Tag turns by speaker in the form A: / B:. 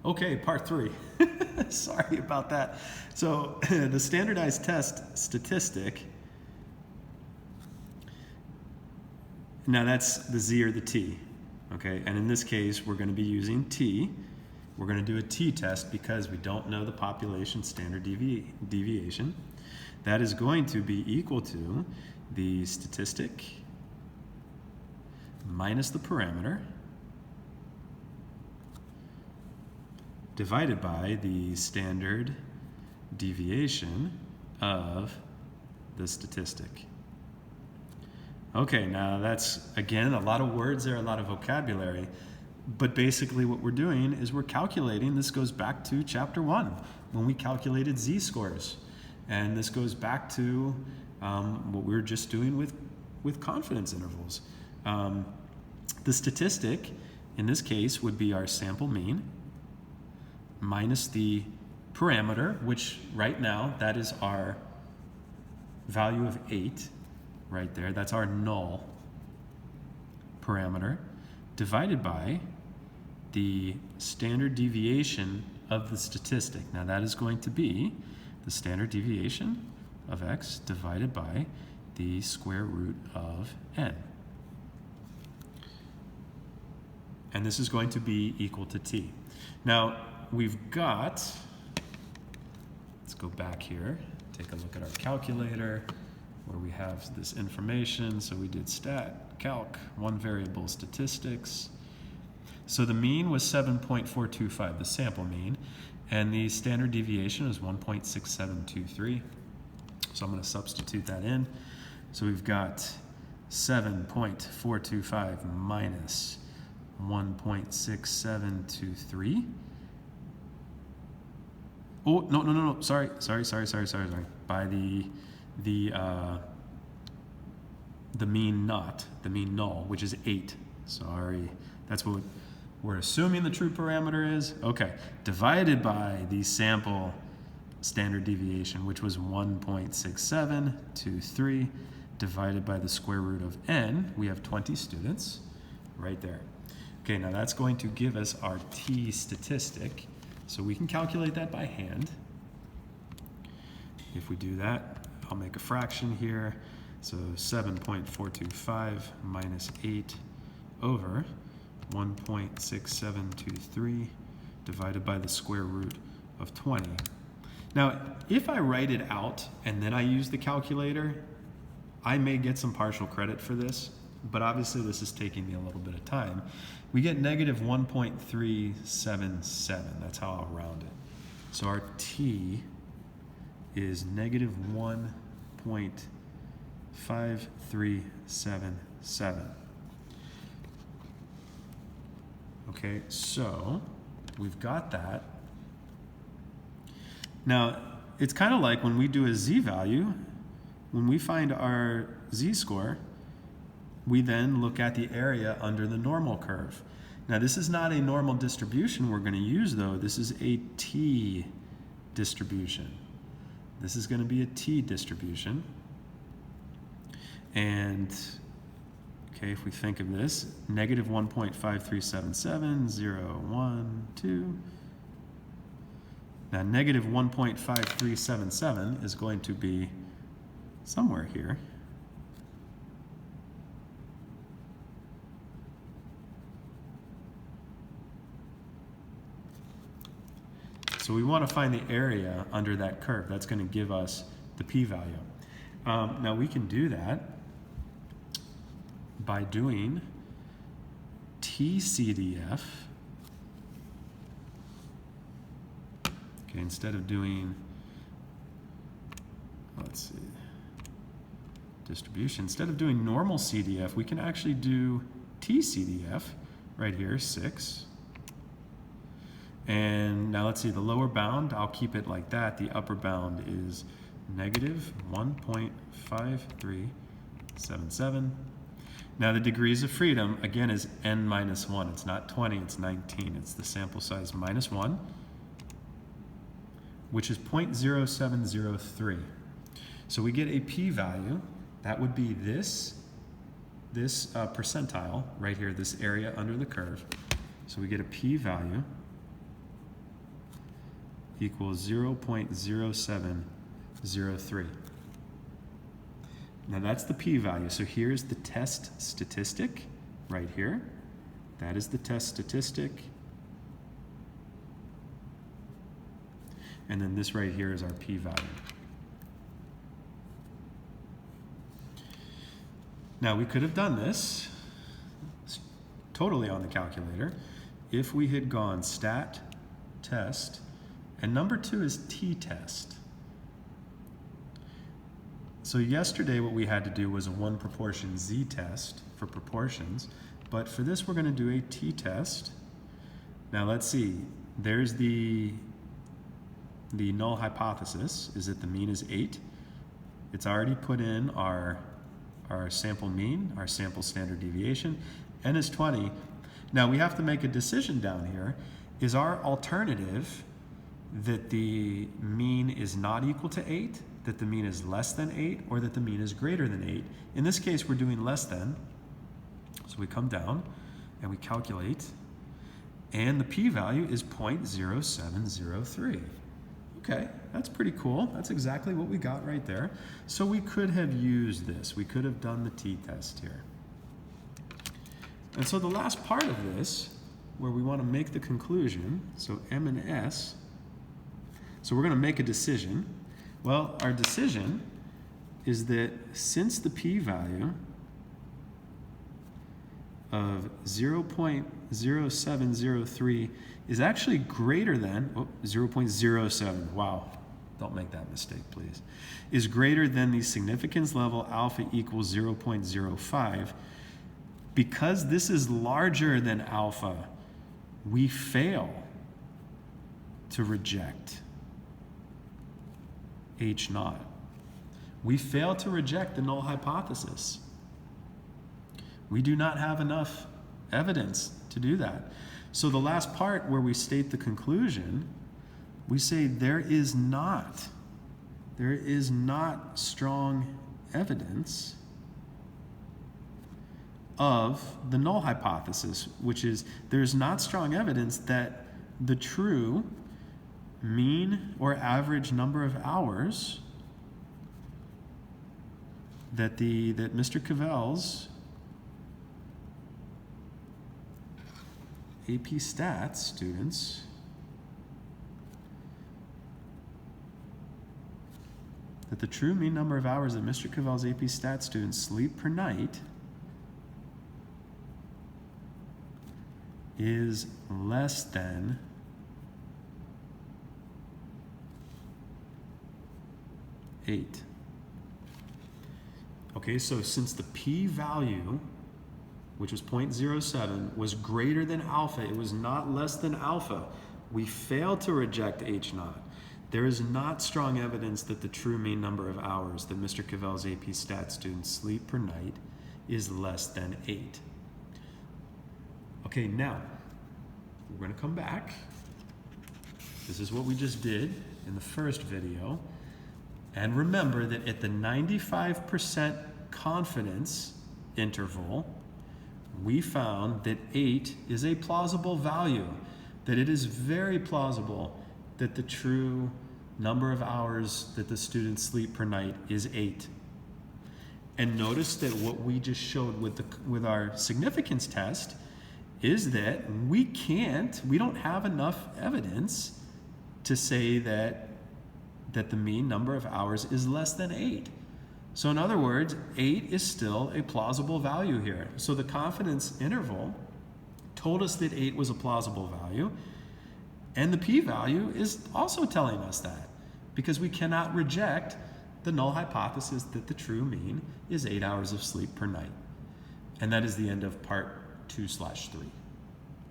A: Okay, part 3. Sorry about that. So the standardized test statistic, now that's the z or the t, okay? And in this case, we're going to be using t. We're going to do a t-test because we don't know the population standard deviation. That is going to be equal to the statistic minus the parameter divided by the standard deviation of the statistic. Okay, now that's, again, a lot of words there, a lot of vocabulary, but basically what we're doing is we're calculating. This goes back to chapter 1 when we calculated z-scores, and this goes back to what we were just doing with confidence intervals. The statistic in this case would be our sample mean minus the parameter, which right now that is our value of 8 right there. That's our null parameter, divided by the standard deviation of the statistic. Now that is going to be the standard deviation of x divided by the square root of n. And this is going to be equal to t. Now we've got, let's go back here, take a look at our calculator where we have this information. So we did stat, calc, one variable, statistics. So the mean was 7.425, the sample mean, and the standard deviation is 1.6723. So I'm going to substitute that in. So we've got 7.425 minus 1.6723. Oh, no, sorry. By the mean null, which is 8. Sorry, that's what we're assuming the true parameter is. Okay, divided by the sample standard deviation, which was 1.6723, divided by the square root of n. We have 20 students right there. Okay, now that's going to give us our t statistic. So we can calculate that by hand. If we do that, I'll make a fraction here. So 7.425 minus 8 over 1.6723 divided by the square root of 20. Now, if I write it out and then I use the calculator, I may get some partial credit for this, but obviously this is taking me a little bit of time. We get negative 1.377. That's how I'll round it. So our t is negative 1.5377. Okay, so we've got that. Now, it's kind of like when we do a z-value, when we find our z-score, we then look at the area under the normal curve. Now this is not a normal distribution we're going to use though. This is a t distribution. This is going to be a t distribution. And okay, if we think of this, negative 1.5377, 0, 1, 2. Now negative 1.5377 is going to be somewhere here. So we want to find the area under that curve. That's going to give us the p-value. Now we can do that by doing TCDF. Okay, instead of doing, let's see, distribution, instead of doing normal CDF, we can actually do TCDF right here, 6. And now let's see, the lower bound, I'll keep it like that. The upper bound is negative 1.5377. Now the degrees of freedom, again, is n minus 1. It's not 20, it's 19. It's the sample size minus 1, which is 0.0703. So we get a p-value. That would be this percentile right here, this area under the curve. So we get a p-value equals 0.0703. Now that's the p-value. So here's the test statistic right here. That is the test statistic. And then this right here is our p-value. Now we could have done this totally on the calculator if we had gone stat, test, and number 2 is t-test. So yesterday what we had to do was a 1 proportion z-test for proportions, but for this we're going to do a t-test. Now let's see, there's the null hypothesis is that the mean is 8. It's already put in our sample mean, our sample standard deviation, n is 20. Now we have to make a decision down here. Is our alternative that the mean is not equal to 8, that the mean is less than 8, or that the mean is greater than 8? In this case, we're doing less than. So we come down and we calculate, and the p-value is 0.0703. Okay, that's pretty cool. That's exactly what we got right there. So we could have used this. We could have done the t-test here. And so the last part of this, where we want to make the conclusion, so M and S, so we're going to make a decision. Well, our decision is that since the p-value of 0.0703 is actually greater than 0.07, wow, don't make that mistake, please, is greater than the significance level alpha equals 0.05, because this is larger than alpha, we fail to reject H naught. We fail to reject the null hypothesis. We do not have enough evidence to do that. So the last part where we state the conclusion, we say there is not strong evidence of the null hypothesis, which is there's not strong evidence that the true mean or average number of hours that Mr. Cavell's AP Stats students that the true mean number of hours that Mr. Cavell's AP Stats students sleep per night is less than 8. Okay, so since the p-value, which was 0.07, was greater than alpha, it was not less than alpha, we failed to reject H naught. There is not strong evidence that the true mean number of hours that Mr. Cavell's AP Stats students sleep per night is less than 8. Okay, now, we're going to come back. This is what we just did in the first video. And remember that at the 95% confidence interval, we found that 8 is a plausible value, that it is very plausible that the true number of hours that the students sleep per night is 8. And notice that what we just showed with our significance test is that we don't have enough evidence to say that the mean number of hours is less than 8. So in other words, 8 is still a plausible value here. So the confidence interval told us that 8 was a plausible value, and the p-value is also telling us that, because we cannot reject the null hypothesis that the true mean is 8 hours of sleep per night. And that is the end of part 2/3.